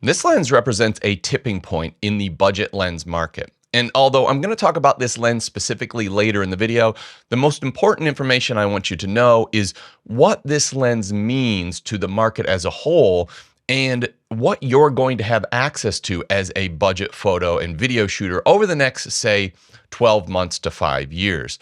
This lens represents a tipping point in the budget lens market. And although I'm going to talk about this lens specifically later in the video, the most important information I want you to know is what this lens means to the market as a whole and what you're going to have access to as a budget photo and video shooter over the next, say, 12 months to 5 years.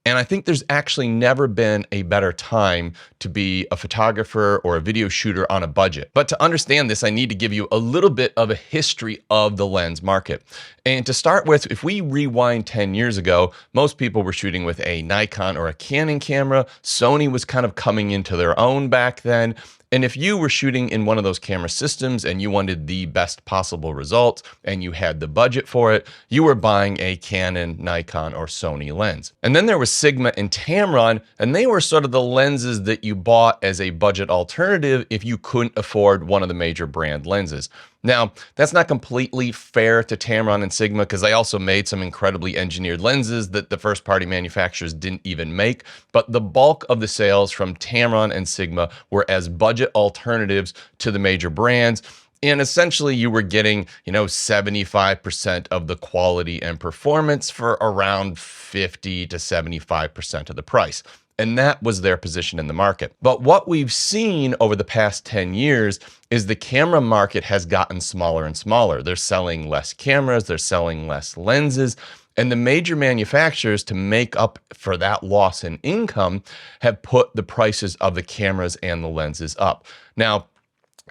And I think there's actually never been a better time to be a photographer or a video shooter on a budget. But to understand this, I need to give you a little bit of a history of the lens market. And to start with, if we rewind 10 years ago, most people were shooting with a Nikon or a Canon camera. Sony was kind of coming into their own back then. And if you were shooting in one of those camera systems and you wanted the best possible results and you had the budget for it, you were buying a Canon, Nikon, or Sony lens. And then there was Sigma and Tamron, and they were sort of the lenses that you bought as a budget alternative if you couldn't afford one of the major brand lenses. Now, that's not completely fair to Tamron and Sigma because they also made some incredibly engineered lenses that the first-party manufacturers didn't even make. But the bulk of the sales from Tamron and Sigma were as budget alternatives to the major brands. And essentially, you were getting, 75% of the quality and performance for around 50 to 75% of the price. And that was their position in the market. But what we've seen over the past 10 years is the camera market has gotten smaller and smaller. They're selling less cameras, they're selling less lenses, and the major manufacturers, to make up for that loss in income, have put the prices of the cameras and the lenses up. Now,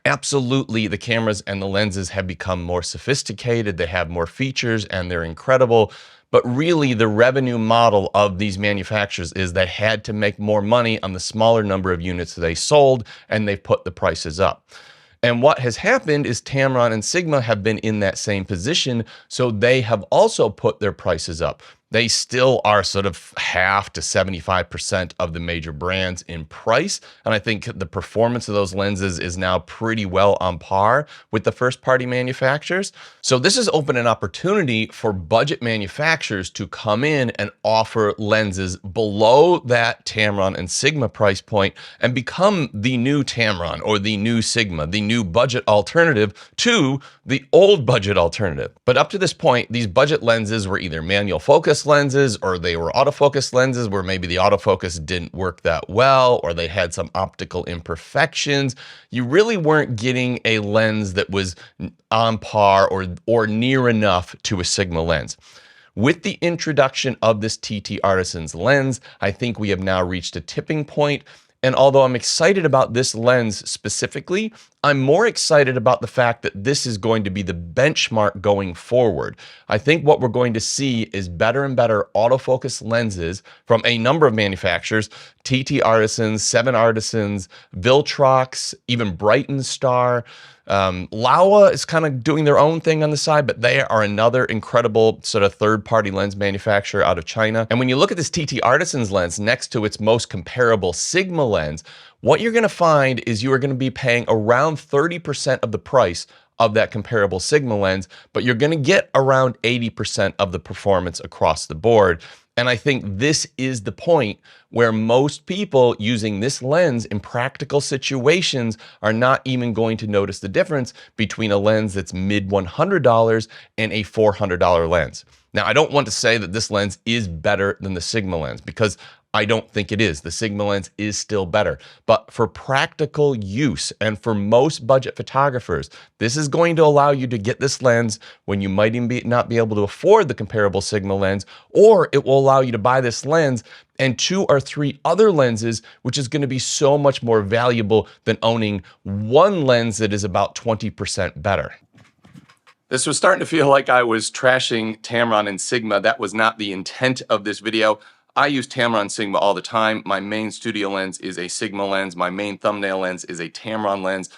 absolutely, the cameras and the lenses have become more sophisticated, they have more features, and they're incredible. But really, the revenue model of these manufacturers is they had to make more money on the smaller number of units they sold, and they put the prices up. And what has happened is Tamron and Sigma have been in that same position, so they have also put their prices up. They still are sort of half to 75% of the major brands in price. And I think the performance of those lenses is now pretty well on par with the first-party manufacturers. So this has opened an opportunity for budget manufacturers to come in and offer lenses below that Tamron and Sigma price point and become the new Tamron or the new Sigma, the new budget alternative to the old budget alternative. But up to this point, these budget lenses were either manual focus lenses or they were autofocus lenses where maybe the autofocus didn't work that well or they had some optical imperfections. You really weren't getting a lens that was on par or near enough to a Sigma lens. With the introduction of this TTArtisan's lens, I think we have now reached a tipping point. And although I'm excited about this lens specifically, I'm more excited about the fact that this is going to be the benchmark going forward. I think what we're going to see is better and better autofocus lenses from a number of manufacturers, TTArtisans, 7Artisans, Viltrox, even Brighton Star. Laowa is kind of doing their own thing on the side, but they are another incredible sort of third-party lens manufacturer out of China. And when you look at this TTArtisan's lens next to its most comparable Sigma lens, what you're going to find is you are going to be paying around 30% of the price of that comparable Sigma lens, but you're going to get around 80% of the performance across the board. And I think this is the point where most people using this lens in practical situations are not even going to notice the difference between a lens that's mid $100 and a $400 lens. Now, I don't want to say that this lens is better than the Sigma lens because I don't think it is. The Sigma lens is still better. But for practical use and for most budget photographers, this is going to allow you to get this lens when you might even not be able to afford the comparable Sigma lens, or it will allow you to buy this lens and 2 or 3 other lenses, which is going to be so much more valuable than owning one lens that is about 20% better. This was starting to feel like I was trashing Tamron and Sigma. That was not the intent of this video. I use Tamron Sigma all the time. My main studio lens is a Sigma lens. My main thumbnail lens is a Tamron lens.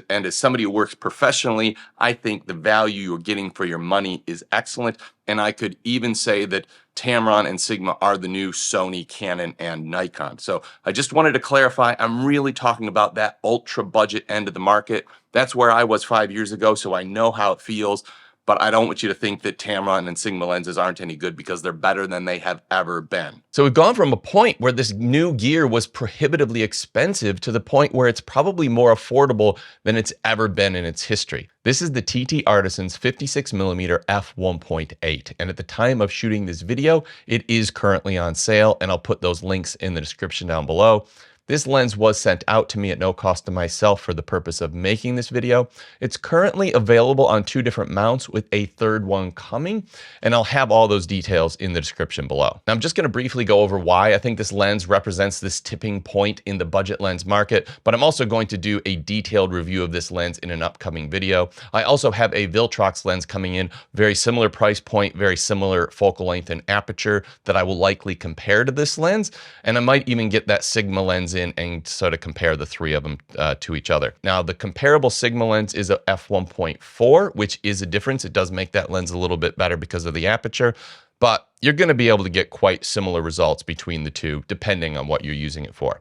And as somebody who works professionally, I think the value you're getting for your money is excellent. And I could even say that Tamron and Sigma are the new Sony, Canon, and Nikon. So I just wanted to clarify, I'm really talking about that ultra budget end of the market. That's where I was 5 years ago, so I know how it feels. but I don't want you to think that Tamron and Sigma lenses aren't any good, because they're better than they have ever been. So we've gone from a point where this new gear was prohibitively expensive to the point where it's probably more affordable than it's ever been in its history. This is the TTArtisan's 56mm f1.8, and at the time of shooting this video, it is currently on sale, and I'll put those links in the description down below. This lens was sent out to me at no cost to myself for the purpose of making this video. It's currently available on 2 different mounts with a third one coming, and I'll have all those details in the description below. Now, I'm just going to briefly go over why I think this lens represents this tipping point in the budget lens market, but I'm also going to do a detailed review of this lens in an upcoming video. I also have a Viltrox lens coming in, very similar price point, very similar focal length and aperture, that I will likely compare to this lens, and I might even get that Sigma lens in and sort of compare the 3 of them to each other. Now, the comparable Sigma lens is a f1.4, which is a difference. It does make that lens a little bit better because of the aperture, but you're going to be able to get quite similar results between the 2, depending on what you're using it for.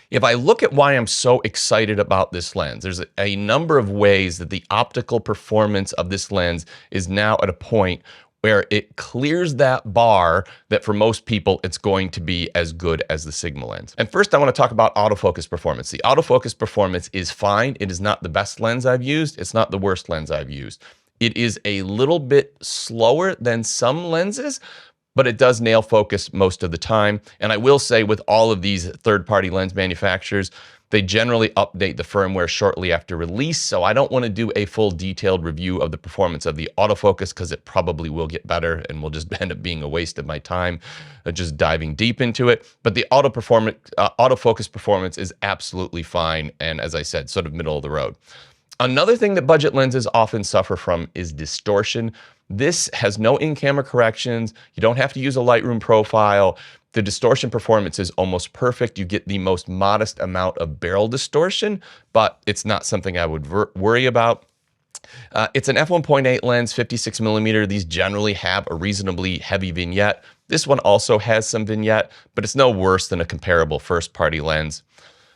If I look at why I'm so excited about this lens, there's a number of ways that the optical performance of this lens is now at a point where it clears that bar that for most people, it's going to be as good as the Sigma lens. And first, I want to talk about autofocus performance. The autofocus performance is fine. It is not the best lens I've used. It's not the worst lens I've used. It is a little bit slower than some lenses, but it does nail focus most of the time. And I will say, with all of these third-party lens manufacturers, they generally update the firmware shortly after release, so I don't want to do a full detailed review of the performance of the autofocus, because it probably will get better and will just end up being a waste of my time just diving deep into it. But the autofocus performance is absolutely fine, and as I said, sort of middle of the road. Another thing that budget lenses often suffer from is distortion. This has no in-camera corrections. You don't have to use a Lightroom profile. The distortion performance is almost perfect. You get the most modest amount of barrel distortion, but it's not something I would worry about. It's an f1.8 lens, 56mm. These generally have a reasonably heavy vignette. This one also has some vignette, but it's no worse than a comparable first-party lens.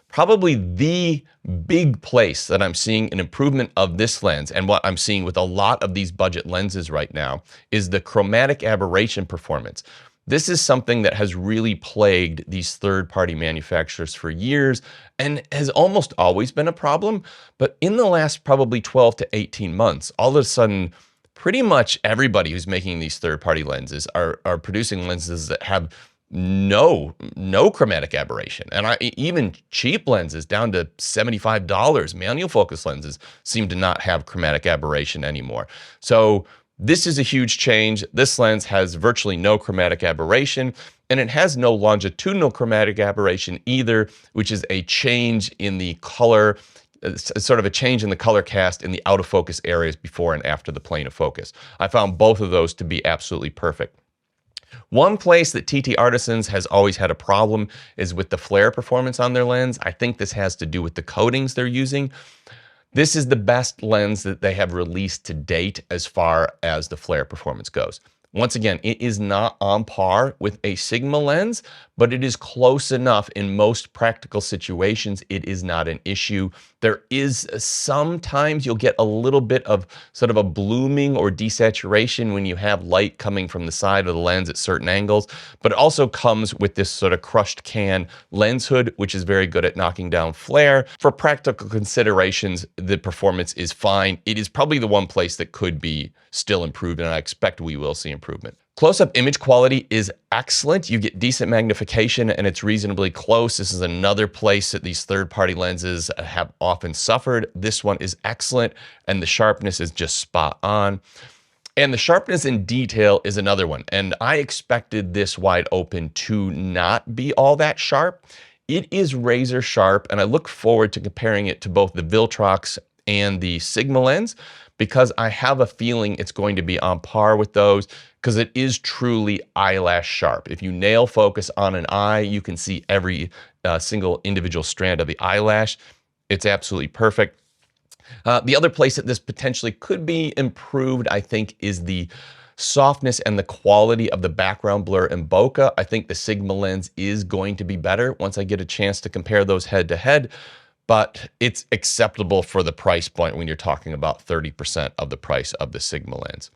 Probably the big place that I'm seeing an improvement of this lens, and what I'm seeing with a lot of these budget lenses right now, is the chromatic aberration performance. This is something that has really plagued these third-party manufacturers for years and has almost always been a problem. But in the last probably 12 to 18 months, all of a sudden, pretty much everybody who's making these third-party lenses are producing lenses that have no chromatic aberration. And even cheap lenses down to $75, manual focus lenses, seem to not have chromatic aberration anymore. So this is a huge change. This lens has virtually no chromatic aberration, and it has no longitudinal chromatic aberration either, which is a change in the color, sort of a change in the color cast in the out of focus areas before and after the plane of focus. I found both of those to be absolutely perfect. One place that TTArtisans has always had a problem is with the flare performance on their lens. I think this has to do with the coatings they're using. This is the best lens that they have released to date as far as the flare performance goes. Once again, it is not on par with a Sigma lens, but it is close enough in most practical situations. It is not an issue. There is sometimes you'll get a little bit of sort of a blooming or desaturation when you have light coming from the side of the lens at certain angles, but it also comes with this sort of crushed can lens hood, which is very good at knocking down flare. For practical considerations, the performance is fine. It is probably the one place that could be still improved, and I expect we will see improvement. Close-up image quality is excellent. You get decent magnification and it's reasonably close. This is another place that these third-party lenses have often suffered. This one is excellent, and the sharpness is just spot on. And the sharpness and detail is another one. And I expected this wide open to not be all that sharp. It is razor sharp, and I look forward to comparing it to both the Viltrox and the Sigma lens, because I have a feeling it's going to be on par with those, because it is truly eyelash sharp. If you nail focus on an eye, you can see every single individual strand of the eyelash. It's absolutely perfect. The other place that this potentially could be improved, I think, is the softness and the quality of the background blur in Bokeh. I think the Sigma lens is going to be better once I get a chance to compare those head to head. but it's acceptable for the price point when you're talking about 30% of the price of the Sigma lens.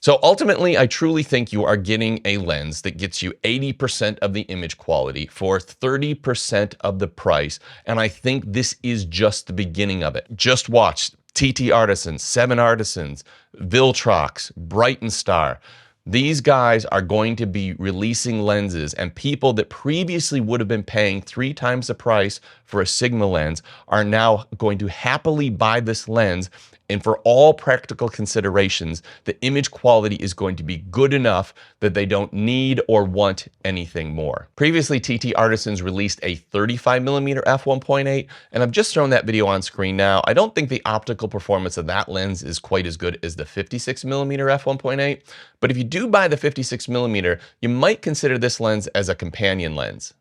So ultimately, I truly think you are getting a lens that gets you 80% of the image quality for 30% of the price. And I think this is just the beginning of it. Just watch TTArtisan, 7Artisans, Viltrox, Bright & Star. These guys are going to be releasing lenses, and people that previously would have been paying 3 times the price for a Sigma lens are now going to happily buy this lens. And for all practical considerations, the image quality is going to be good enough that they don't need or want anything more. Previously, TTArtisans released a 35mm f1.8, and I've just thrown that video on screen now. I don't think the optical performance of that lens is quite as good as the 56mm f1.8, but if you do buy the 56mm, you might consider this lens as a companion lens.